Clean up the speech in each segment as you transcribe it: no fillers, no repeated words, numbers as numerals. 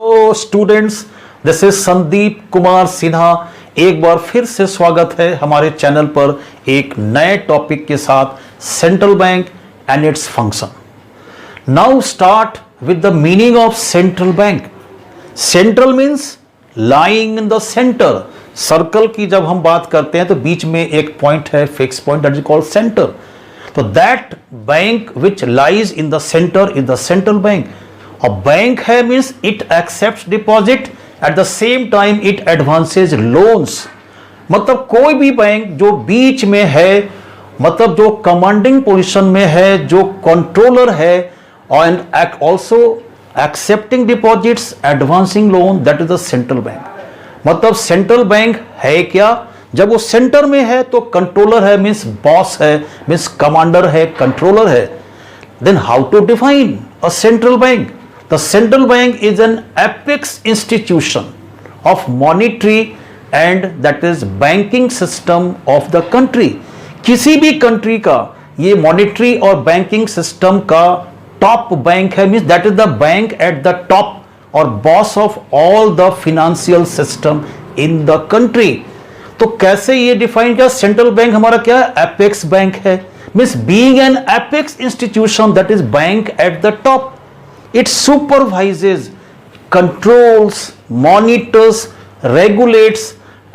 तो students, this is Sandeep Kumar Sinha. एक बार फिर से स्वागत है हमारे चैनल पर एक नए टॉपिक के साथ, central bank and its function. Now start with the meaning of central bank. Central means lying in the centre. Circle की जब हम बात करते हैं तो बीच में एक पॉइंट है, fix point, that is called centre. तो that bank which lies in the centre is the central bank. और बैंक है means it accept deposit, at the same time it advances loans. मतलब कोई भी बैंक जो बीच में है, मतलब जो कमांडिंग पोजीशन में है, जो कंट्रोलर है, and also accepting deposits, advancing loan, that is the central bank. मतलब सेंट्रल बैंक है क्या? जब वो सेंटर में है तो कंट्रोलर है मीन्स बॉस है, मीन्स कमांडर है, कंट्रोलर है। Then how to define a central bank? The central bank is an apex institution of monetary and that is banking system of the country. किसी भी country का ये monetary और banking system का top bank है, means that is the bank at the top और boss of all the financial system in the country. तो कैसे ये डिफाइन किया? सेंट्रल बैंक हमारा क्या है? एपेक्स बैंक है, means being an apex institution that is bank at the top. It supervises, controls, monitors, regulates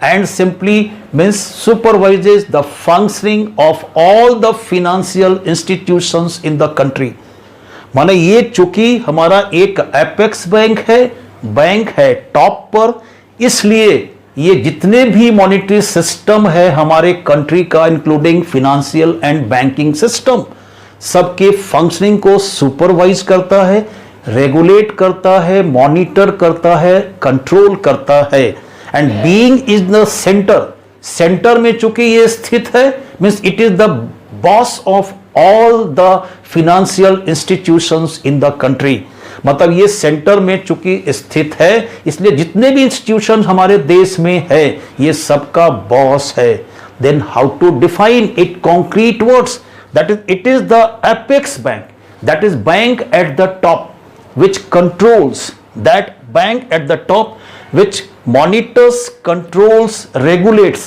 and simply means supervises the functioning of all the financial institutions in the country। माने ये चूंकि हमारा एक apex bank है top पर, इसलिए ये जितने भी मॉनिटरी सिस्टम है हमारे कंट्री का, including financial and banking system, सबके फंक्शनिंग को सुपरवाइज करता है, रेगुलेट करता है, मॉनिटर करता है, कंट्रोल करता है। And being is the centre, centre में चूंकि ये स्थित है, means it is the boss of all the financial institutions in the country. मतलब ये सेंटर में चूंकि स्थित है, इसलिए जितने भी इंस्टीट्यूशन हमारे देश में है ये सबका बॉस है। Then how to define it concrete words? That is it is the apex bank, that is bank at the top which controls, that bank at the top which monitors, controls, regulates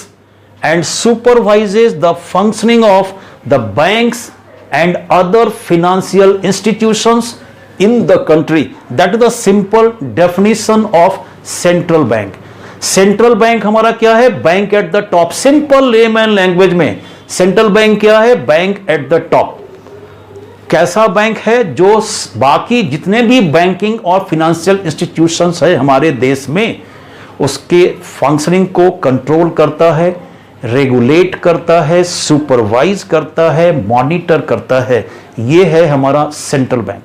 and supervises the functioning of the banks and other financial institutions in the country. That is the simple definition of central bank. Central bank हमारा क्या है? Bank at the top. Simple layman language में central bank क्या है? Bank at the top. कैसा bank है? जो बाकी जितने भी बैंकिंग और फिनेंशियल इंस्टीट्यूशंस है हमारे देश में, उसके फंक्शनिंग को कंट्रोल करता है, रेगुलेट करता है, सुपरवाइज करता है, मॉनिटर करता है। ये है हमारा सेंट्रल बैंक।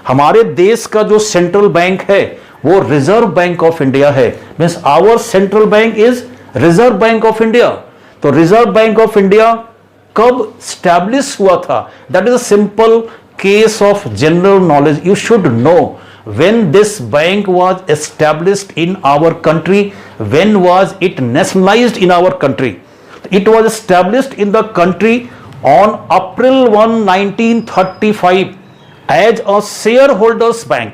हमारे देश का जो सेंट्रल बैंक है वो रिजर्व बैंक ऑफ इंडिया है, means our central bank is reserve bank of India. तो रिजर्व बैंक ऑफ इंडिया कब स्टैब्लिश हुआ था? That is a simple case of general knowledge. You should know when this bank was established in our country, when was it nationalised in our country. It was established in the country on April 1, 1935 as a share holders bank.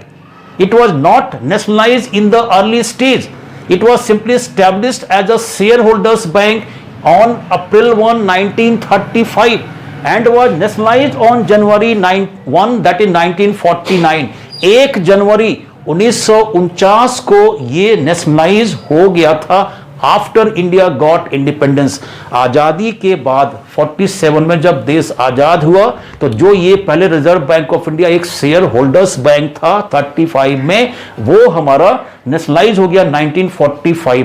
It was not nationalized in the early stage. It was simply established as a shareholders bank on April 1, 1935 and was nationalized on January 1, that is 1949. 1 जनवरी 1949 को ये nationalise हो गया था after India got independence. आज़ादी के बाद 47 में जब देश आज़ाद हुआ तो जो ये पहले रिजर्व बैंक ऑफ इंडिया एक शेयर होल्डर्स बैंक था 35 में, वो हमारा नेशनलाइज हो गया 1949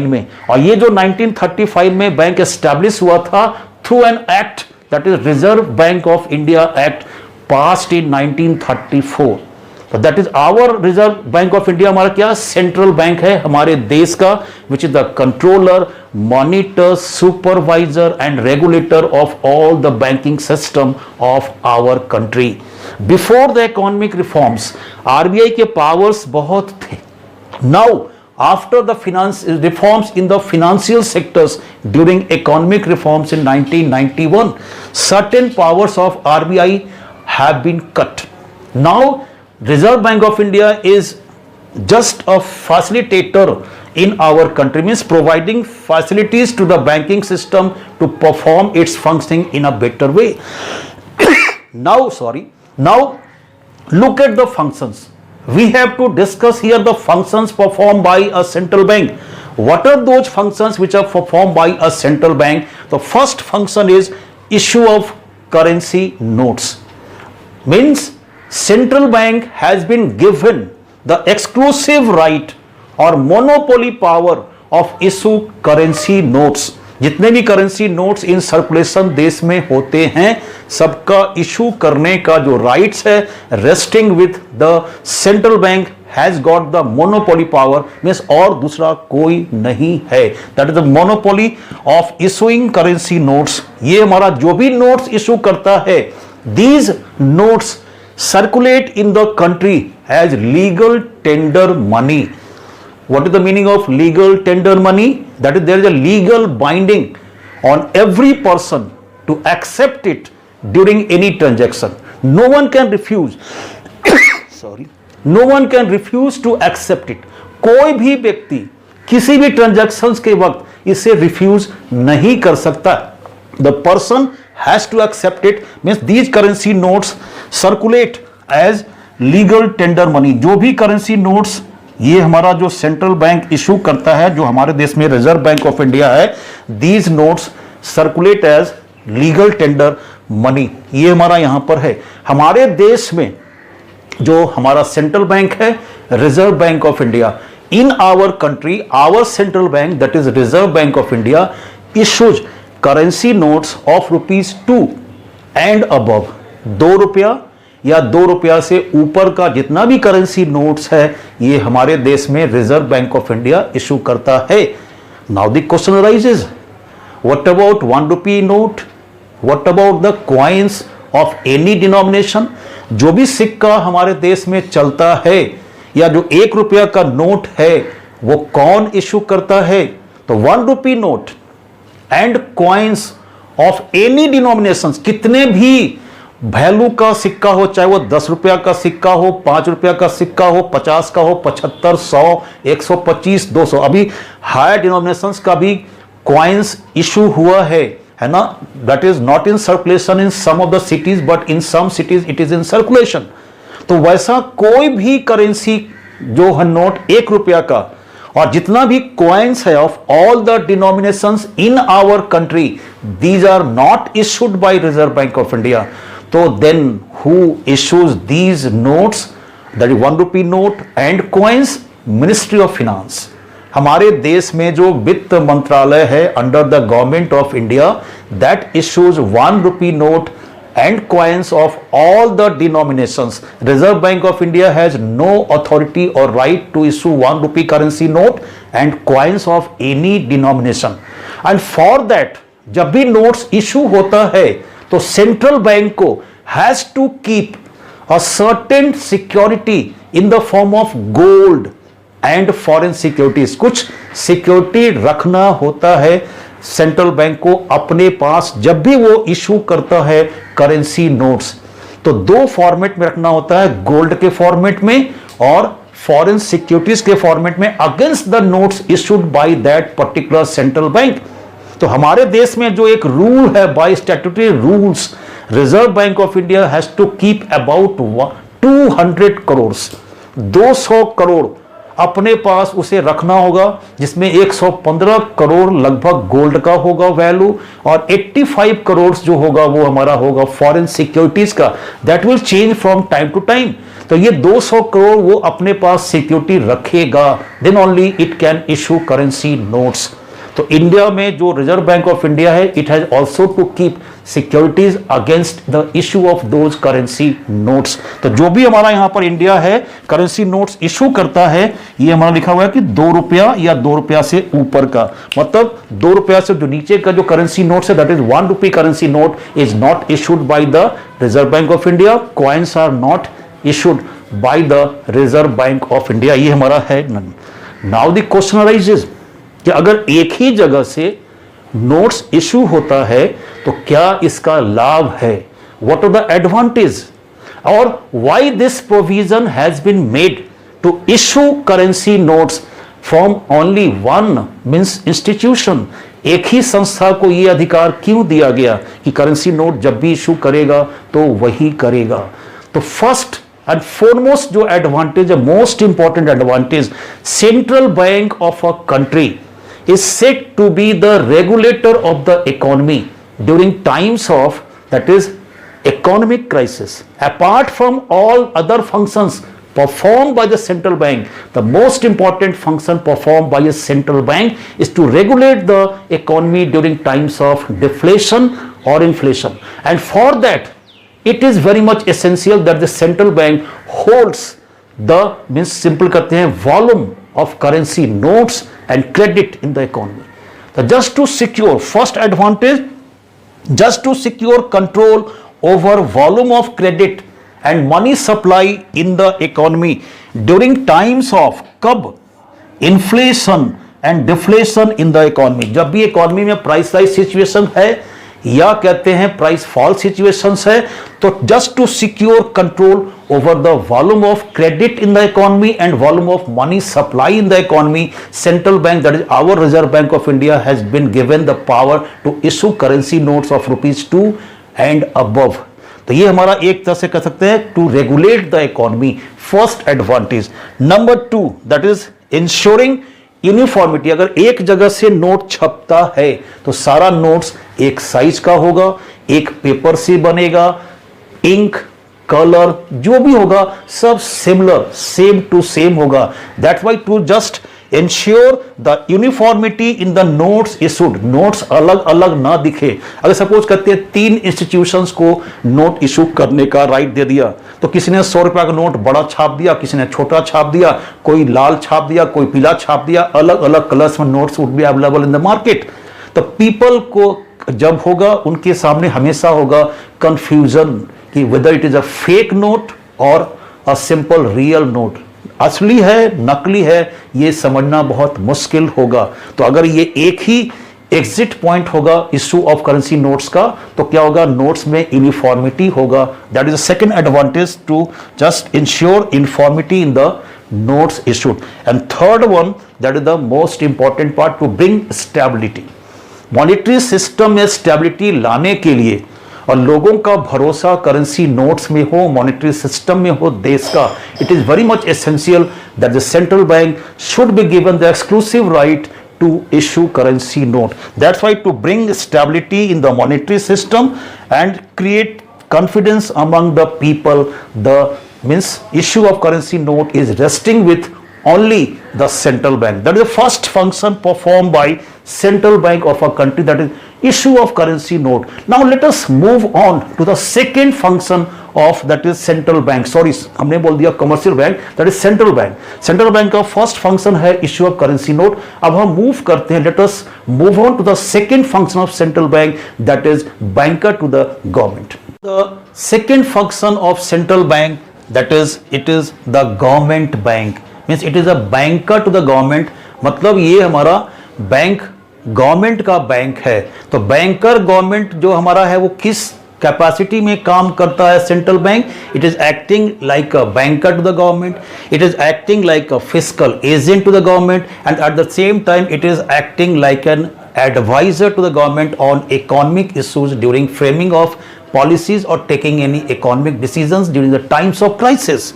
में। और ये जो 1935 में बैंक एस्टैब्लिश हुआ था through an act, that is reserve bank of India act, passed in 1934। तो that is our reserve bank of India. हमारा क्या सेंट्रल बैंक है हमारे देश का, which is the controller, monitor, supervisor and regulator of all the banking system of our country. Before the economic reforms RBI के powers बहुत थे। Now after the reforms in the financial sectors during economic reforms in 1991, certain powers of RBI have been cut. Now Reserve Bank of India is just a facilitator in our country, means providing facilities to the banking system to perform its functioning in a better way. Now look at the functions. We have to discuss here the functions performed by a central bank. What are those functions which are performed by a central bank? The first function is issue of currency notes. Means central bank has been given the exclusive right और monopoly power of issue currency notes. जितने भी currency notes in circulation देश में होते हैं सबका issue करने का जो राइट्स है resting with the central bank has got the monopoly power. Means और दूसरा कोई नहीं है. That is the monopoly of issuing currency notes. ये हमारा जो भी नोट्स इशू करता है these notes circulate in the country as legal tender money. What is the meaning of legal tender money? That is, there is a legal binding on every person to accept it during any transaction. No one can refuse. No one can refuse to accept it. कोई भी व्यक्ति किसी भी transactions के वक्त इसे refuse नहीं कर सकता. The person has to accept it. Means these currency notes circulate as legal tender money. जो भी currency notes ये हमारा जो सेंट्रल बैंक इशू करता है, जो हमारे देश में रिजर्व बैंक ऑफ इंडिया है, these notes circulate as legal tender money. ये हमारा यहां पर है. हमारे देश में जो हमारा सेंट्रल बैंक है reserve bank of India, in our country our central bank that is reserve bank of India issues currency notes of ₹2 and above. 2 रुपया या 2 रुपया से ऊपर का जितना भी करेंसी नोट्स है ये हमारे देश में reserve bank of India issue करता है. Now the question arises, what about 1 rupee note, what about the coins of any denomination. जो भी सिक्का हमारे देश में चलता है या जो 1 रुपया का नोट है वो कौन इशू करता है? तो 1 rupee note and coins of any denominations, कितने भी वैल्यू का सिक्का हो, चाहे वो 10 रुपया का सिक्का हो, 5 रुपया का सिक्का हो, 50 का हो, 75, 100, 125, 200. अभी हायर डिनोमिनेशंस का भी कॉइन्स इशू हुआ है ना. That is not in circulation in some of the cities but in some cities it is in circulation. तो वैसा कोई भी करेंसी जो है नोट 1 रुपया का और जितना भी कॉइन्स है of all the denominations in our country these are not issued by Reserve bank of India. तो then who issues these notes? That is 1 rupee note and coins, ministry of finance. हमारे देश में जो वित्त मंत्रालय है under the government of India that issues 1 rupee note and coins of all the denominations. Reserve Bank of India has no authority or right to issue 1 rupee currency note and coins of any denomination. And for that, जब भी notes issue होता है तो central bank को has to keep a certain security in the form of gold and foreign securities. कुछ security रखना होता है सेंट्रल बैंक को अपने पास जब भी वो इशू करता है करेंसी नोट्स. तो 2 फॉर्मेट में रखना होता है, गोल्ड के फॉर्मेट में और फॉरेन सिक्योरिटीज के फॉर्मेट में against the notes issued by that particular central bank. तो हमारे देश में जो एक रूल है by statutory rules, reserve bank of India has to keep about 200 crore 200 crore अपने पास उसे रखना होगा, जिसमें 115 करोड़ लगभग गोल्ड का होगा वैल्यू और 85 करोड़ जो होगा वो हमारा होगा फॉरेन सिक्योरिटीज का. That will change from time to time. तो ये 200 करोड़ वो अपने पास सिक्योरिटी रखेगा, then only it can issue currency notes. तो इंडिया में जो रिजर्व बैंक ऑफ इंडिया है it has also to keep securities against the issue of those currency notes. तो जो भी हमारा यहां पर इंडिया है करेंसी नोट्स इशू करता है ये हमारा लिखा हुआ है कि 2 रुपया या 2 रुपया से ऊपर का, मतलब 2 रुपया से जो नीचे का जो करेंसी नोट्स है that is 1 rupee currency note is not issued by the reserve bank of India. Coins are not issued by the reserve bank of India. ये हमारा है. नाउ द क्वेश्चन अराइजेस कि अगर एक ही जगह से नोट्स इशू होता है तो क्या इसका लाभ है? What are the advantage? और why this provision has been made to issue currency notes from only one means institution, एक ही संस्था को यह अधिकार क्यों दिया गया कि करेंसी नोट जब भी इशू करेगा तो वही करेगा। तो फर्स्ट एंड फॉरमोस्ट जो एडवांटेज है, most important advantage, central bank of a country is said to be the regulator of the economy during times of, that is, economic crisis. Apart from all other functions performed by the central bank, the most important function performed by a central bank is to regulate the economy during times of deflation or inflation. And for that, it is very much essential that the central bank holds the, means simple करते हैं, volume of currency notes and credit in the economy. So just to secure, first advantage, just to secure control over volume of credit and money supply in the economy during times of कब, inflation and deflation in the economy, जब भी economy में price rise situation है या कहते हैं price fall situations है, तो just to secure control over the volume of credit in the economy and volume of money supply in the economy, central bank, that is our reserve bank of India, has been given the power to issue currency notes of ₹2 and above. तो ये हमारा एक तरह से कह सकते हैं to regulate the economy, first advantage. Number 2, that is ensuring uniformity. अगर एक जगह से नोट छपता है तो सारा नोट्स एक साइज का होगा, एक पेपर से बनेगा, इंक, कलर जो भी होगा सब सिमिलर, सेम टू सेम होगा। That's why to just ensure the uniformity in the notes issued, notes अलग अलग ना दिखे। अगर सपोज करते हैं 3 इंस्टीट्यूशंस को नोट इशू करने का राइट दे दिया, तो किसी ने 100 रुपया का नोट बड़ा छाप दिया, किसी ने छोटा छाप दिया, कोई लाल छाप दिया, कोई पीला छाप दिया, अलग अलग कलर्स में notes would be available in the market. तो पीपल को जब होगा उनके सामने हमेशा होगा कंफ्यूजन कि whether it is a fake note और अ सिंपल रियल नोट, असली है नकली है, ये समझना बहुत मुश्किल होगा। तो अगर ये एक ही एग्जिट पॉइंट होगा इशू ऑफ करेंसी नोट्स का, तो क्या होगा, नोट्स में यूनिफॉर्मिटी होगा। That is the second advantage to just ensure uniformity in the notes issued. And third one, that is the most important part, to bring stability. Monetary system में stability लाने के लिए और लोगों का भरोसा करेंसी नोट्स में हो, मॉनेटरी सिस्टम में हो देश का, it is very much essential that the central bank should be given the exclusive right to issue currency note. That's why to bring stability in the monetary system and create confidence among the people, the means issue of currency note is resting with only the central bank. That is the first function performed by central bank of a country, that is issue of currency note. Now let us move on to the second function of, that is central bank. Sorry, हमने बोल दिया commercial bank, that is central bank. Central bank का first function है issue of currency note. अब हम move करते हैं, let us move on to the second function of central bank, that is banker to the government. The second function of central bank, that is it is the government bank, means it is a banker to the government. मतलब ये हमारा bank government का bank है। तो banker government जो हमारा है वो किस कैपेसिटी में काम करता है central bank? It is acting like a banker to the government, it is acting like a fiscal agent to the government, and at the same time it is acting like an adviser to the government on economic issues during framing of policies और taking any economic decisions during the times of crisis.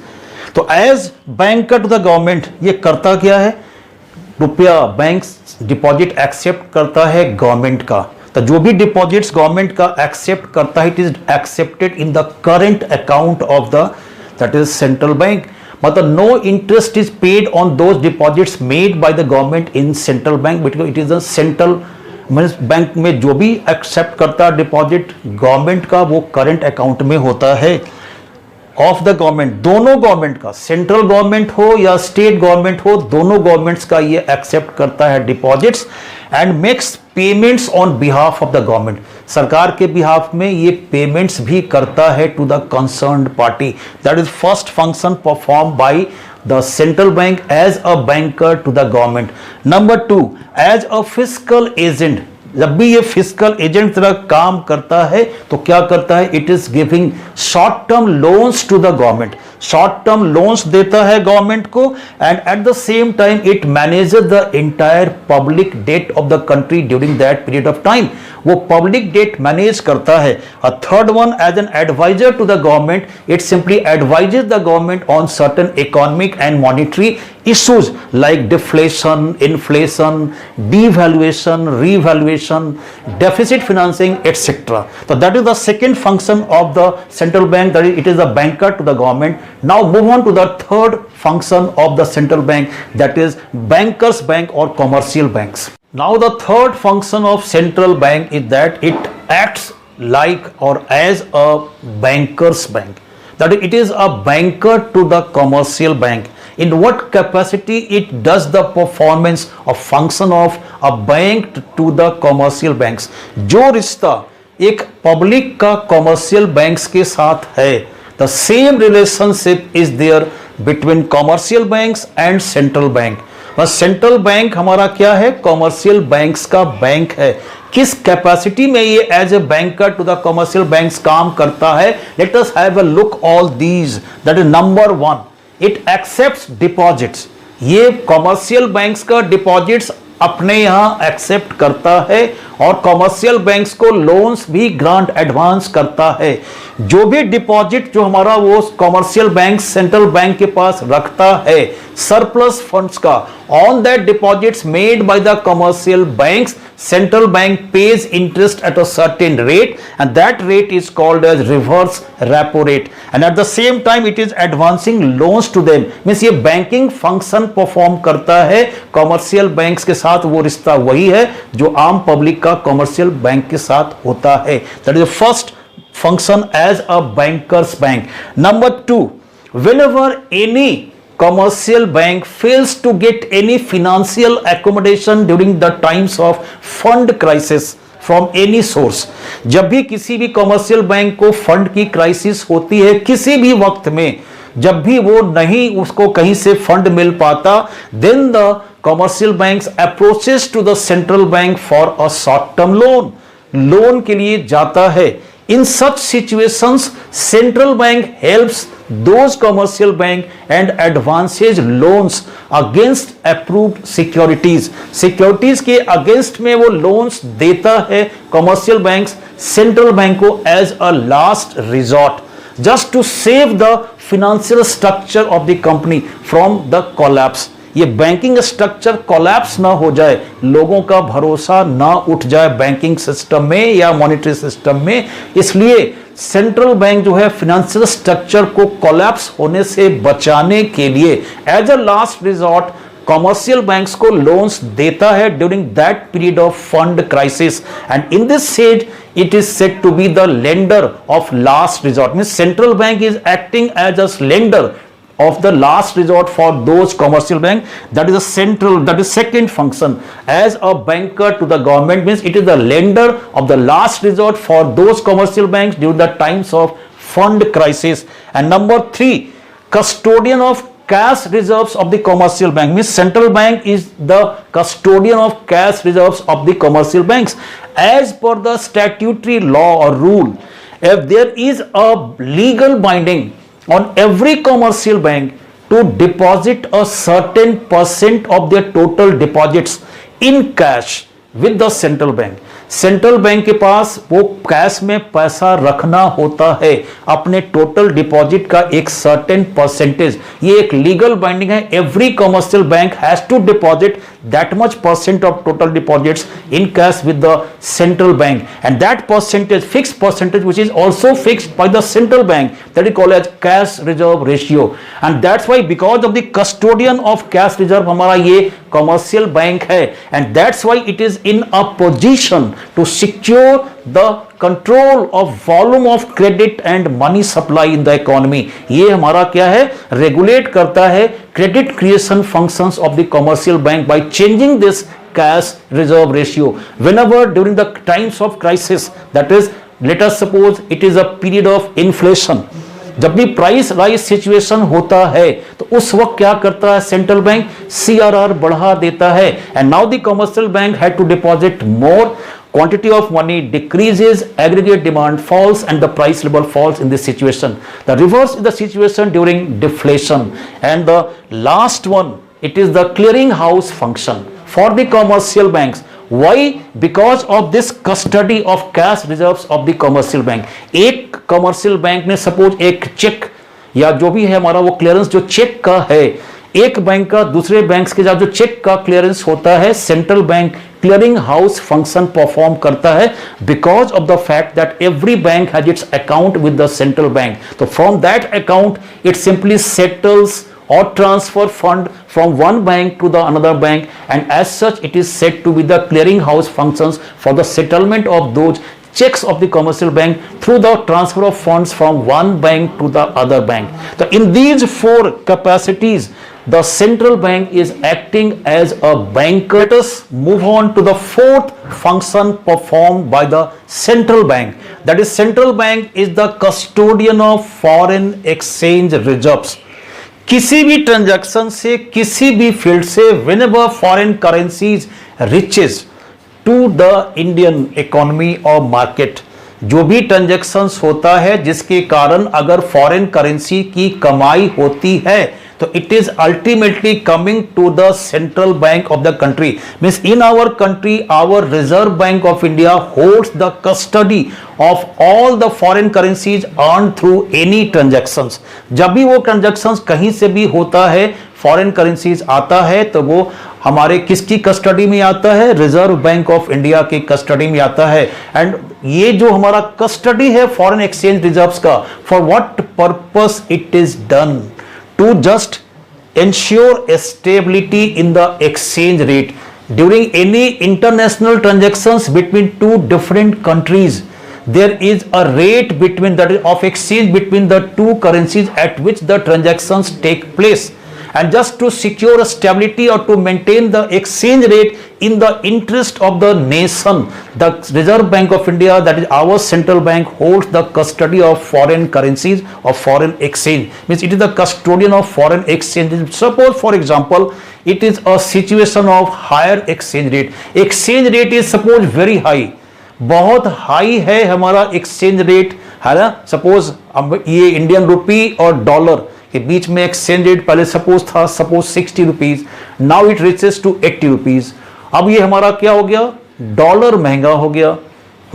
तो as banker to the government ये करता क्या है? रुपया bank deposit accept करता है government का। तो जो भी डिपॉजिट्स गवर्नमेंट का एक्सेप्ट करता है, it is accepted in the current account of the, that is central bank. मतलब no interest is paid on those deposits made by the government in central bank, because it is a central bank में जो भी accept करता है deposit government का, वो current account में होता है ऑफ द गवर्नमेंट। दोनों गवर्नमेंट का, सेंट्रल गवर्नमेंट हो या स्टेट गवर्नमेंट हो, दोनों गवर्नमेंट्स का ये एक्सेप्ट करता है deposits and makes payments on behalf of the government. सरकार के बिहाफ में ये पेमेंट्स भी करता है to the concerned party. That is first function perform by the central bank as a banker to the government. Number 2, as a fiscal agent. जब भी ये फिस्कल एजेंट तरह काम करता है तो क्या करता है? It is giving short term loans to the government, short term loans देता है गवर्नमेंट को, and at the same time it manages the entire public debt of the country during that period of time. वो public debt manage करता है। A third one, as an adviser to the government, it simply advises the government on certain economic and monetary issues like deflation, inflation, devaluation, revaluation, deficit financing, etc. So that is the second function of the central bank, that is, it is the banker to the government. Now move on to the third function of the central bank, that is bankers bank or commercial banks. Now the third function of central bank is that it acts like or as a bankers bank, that is, it is a banker to the commercial bank. In what capacity it does the performance of function of a bank to the commercial banks? जो रिश्ता एक public का commercial banks के साथ है, the same relationship is there between commercial banks and central bank. बस central bank हमारा क्या है? कॉमर्शियल बैंक्स का बैंक है। किस कैपेसिटी में ये as a banker to the commercial banks काम करता है? Let us have a look all these. That is number one, it accepts deposits. ये कॉमर्शियल बैंक्स का डिपॉजिट्स अपने यहां एक्सेप्ट करता है और कॉमर्शियल बैंक्स को लोन्स भी ग्रांट एडवांस करता है। जो भी डिपॉजिट जो हमारा वो कॉमर्शियल बैंक सेंट्रल बैंक के पास रखता है सरप्लस फंड्स का, on that deposits made by the commercial banks, central bank pays interest at a certain rate, and that rate is called as reverse repo rate, and at the same time it is advancing loans to them. means ये banking function perform करता है commercial banks के साथ। वो रिश्ता वही है जो आम पब्लिक का commercial बैंक के साथ होता है। that is the first function as a bankers bank. Number two, whenever any commercial bank fails to get any financial accommodation during the times of fund crisis from any source, जब भी किसी भी commercial bank को fund की crisis होती है किसी भी वक्त में, जब भी वो नहीं उसको कहीं से फंड मिल पाता, then the commercial banks approaches to the central bank for a short term loan, loan के लिए जाता है। In such situations, central bank helps those commercial bank and advances loans against approved securities. Securities के against में वो loans देता है commercial banks central bank को as a last resort, just to save the financial structure of the company from the collapse. ये banking structure collapse ना हो जाए, लोगों का भरोसा ना उठ जाए बैंकिंग सिस्टम में या मॉनेटरी सिस्टम में, इसलिए सेंट्रल बैंक जो है फाइनेंशियल स्ट्रक्चर को कोलैप्स होने से बचाने के लिए as a last resort commercial banks को लोन्स देता है during that period of fund crisis, and in this stage it is said to be the lender of last resort. means central bank is acting as a lender of the last resort for those commercial bank. That is a central, that is second function as a banker to the government, means it is the lender of the last resort for those commercial banks during the times of fund crisis. And number three, custodian of cash reserves of the commercial bank, means central bank is the custodian of cash reserves of the commercial banks. As per the statutory law or rule, if there is a legal binding on every commercial bank to deposit a certain percent of their total deposits in cash with the central bank, central bank के पास वो cash में पैसा रखना होता है, अपने total deposit का एक सर्टेन परसेंटेज, ये एक लीगल बाइंडिंग है। Every commercial bank has to deposit that much percent of total deposits in cash with the central bank, and that percentage, fixed percentage, which is also fixed by the central bank, that is called as cash reserve ratio. And that's why, because of the custodian of cash reserve हमारा ये commercial bank है, and that's why it is in a position to secure the control of volume of credit and money supply in the economy. ये हमारा क्या है, regulate करता है credit creation functions of the commercial bank by changing this cash reserve ratio whenever during the times of crisis, that is, let us suppose it is a period of inflation, जब भी price rise situation होता है तो उस वक्त क्या करता है सेंट्रल बैंक, CRR बढ़ा देता है, and now the commercial bank had to deposit more quantity of money decreases, aggregate demand falls, and the price level falls in this situation. The reverse is the situation during deflation. And the last one, it is the clearinghouse function for the commercial banks. Why? Because of this custody of cash reserves of the commercial bank. एक commercial bank ने suppose एक check या जो भी है हमारा वो clearance जो चेक का है, एक बैंक का दूसरे बैंक के साथ जो चेक का क्लियरेंस होता है, central bank clearing house function perform करता है, because of the fact that every bank has its account with the central bank. तो from that account it simply settles or transfer fund from one bank to the another bank, and as such it is said to be the clearing house functions for the settlement of those checks of the commercial bank through the transfer of funds from one bank to the other bank. So in these four capacities the central bank is acting as a banker. Let us move on to the fourth function performed by the central bank, that is central bank is the custodian of foreign exchange reserves. किसी भी transaction से, किसी भी field से, whenever foreign currencies reaches to the Indian economy or market, जो भी transactions होता है जिसके कारण अगर फॉरेन करेंसी की कमाई होती है तो it is ultimately coming to the central bank of the country. Means in our country our reserve bank of India holds the custody of all the foreign currencies earn through any transactions. जब भी वो transactions कहीं से भी होता है, foreign currencies आता है, तो वो हमारे किसकी कस्टडी में आता है? रिजर्व बैंक ऑफ इंडिया की कस्टडी में आता है. एंड ये जो हमारा कस्टडी है फॉरेन एक्सचेंज रिजर्व्स का, for what purpose it is done? To just ensure stability in the exchange rate during any international transactions between two different countries. There is a rate between that of exchange between the two currencies at which the transactions take place, and just to secure stability or to maintain the exchange rate in the interest of the nation, the Reserve Bank of India, that is our central bank, holds the custody of foreign currencies or foreign exchange. Means it is the custodian of foreign exchange. Suppose for example it is a situation of higher exchange rate. Exchange rate is suppose very high, बहुत high है हमारा exchange rate है ना. Suppose ये Indian rupee और dollar के बीच में exchange rate पहले सपोज था 60 rupees, now it reaches to 80 rupees. अब ये हमारा क्या हो गया? डॉलर महंगा हो गया,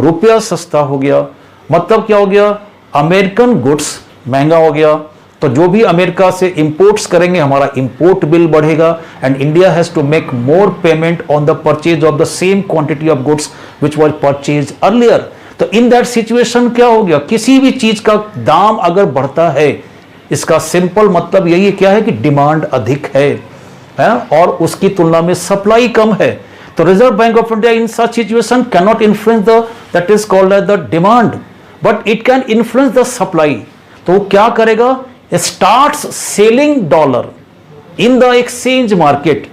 रुपया सस्ता हो गया. मतलब क्या हो गया? अमेरिकन गुड्स महंगा हो गया, तो जो भी अमेरिका से इंपोर्ट्स करेंगे हमारा इंपोर्ट बिल बढ़ेगा, and India has to make more payment on the purchase of the same quantity of goods which was purchase earlier. तो इन दैट सिचुएशन क्या हो गया? किसी भी चीज का दाम अगर बढ़ता है, इसका सिंपल मतलब यही क्या है कि डिमांड अधिक है और उसकी तुलना में सप्लाई कम है. तो reserve bank of India in such situation can not influence the that is called as the demand, but it can influence the supply. तो क्या करेगा? starts selling dollar in the exchange market,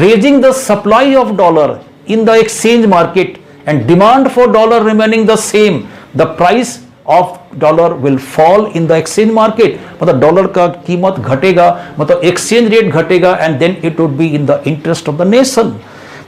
raising the supply of dollar in the exchange market, and demand for dollar remaining the same, the price of dollar will fall in the exchange market. मतलब dollar का कीमत घटेगा, मतलब exchange rate घटेगा, and then it would be in the interest of the nation.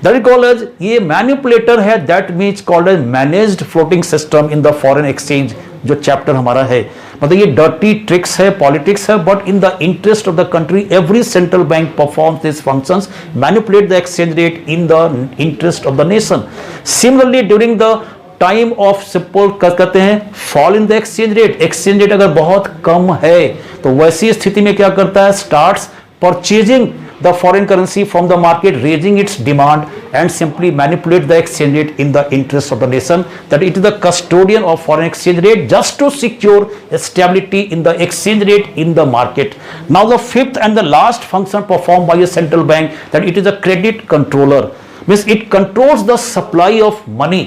That is called as ये manipulator है, that means called as managed floating system in the foreign exchange, जो chapter हमारा है. मतलब ये डर्टी ट्रिक्स है, politics है, but in the interest of the country every central bank performs this functions, manipulate the exchange rate in the interest of the nation. Similarly during the time of suppose कहते हैं fall in the exchange rate, exchange rate अगर बहुत कम है तो वैसी स्थिति में क्या करता है? Starts purchasing the foreign currency from the market, raising its demand, and simply manipulate the exchange rate in the interest of the nation, that it is the custodian of foreign exchange rate just to secure stability in the exchange rate in the market. Now the fifth and the last function performed by a central bank, that it is a credit controller. Means it controls the supply of money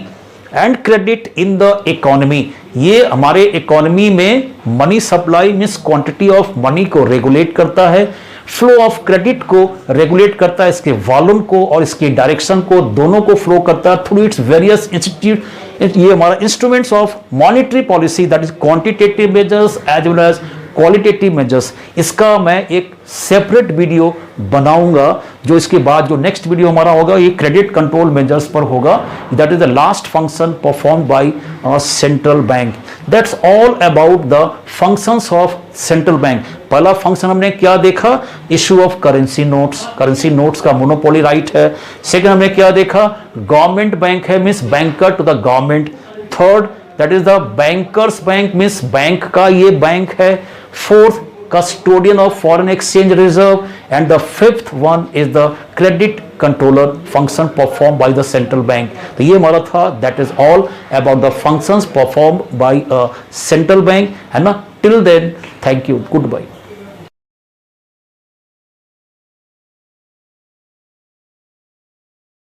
and credit in the economy. ये हमारे economy में money supply means quantity of money को regulate करता है, flow of credit को regulate करता है, इसके वॉल्यूम को और इसकी डायरेक्शन को दोनों को फ्लो करता है थ्रू इट्स वेरियस इंस्टीट्यूट. ये हमारा instruments of monetary policy, that is quantitative measures as well as qualitative measures, इसका मैं एक सेपरेट वीडियो बनाऊंगा। जो इसके बाद जो नेक्स्ट वीडियो हमारा होगा ये क्रेडिट कंट्रोल मेजर्स पर होगा। That is the last function perform by central bank. That's all about the functions of central bank. पहला फंक्शन हमने क्या देखा, issue of currency notes, currency notes का मोनोपोली राइट है। सेकंड हमने क्या देखा, गवर्नमेंट बैंक है means banker to the government. Third that is the bankers bank means bank का ये बैंक है। Fourth custodian of foreign exchange reserve, and the fifth one is the credit controller function performed by the central bank. तो ये हमारा था, that is all about the functions performed by a central bank, है ना। Till then, thank you, goodbye.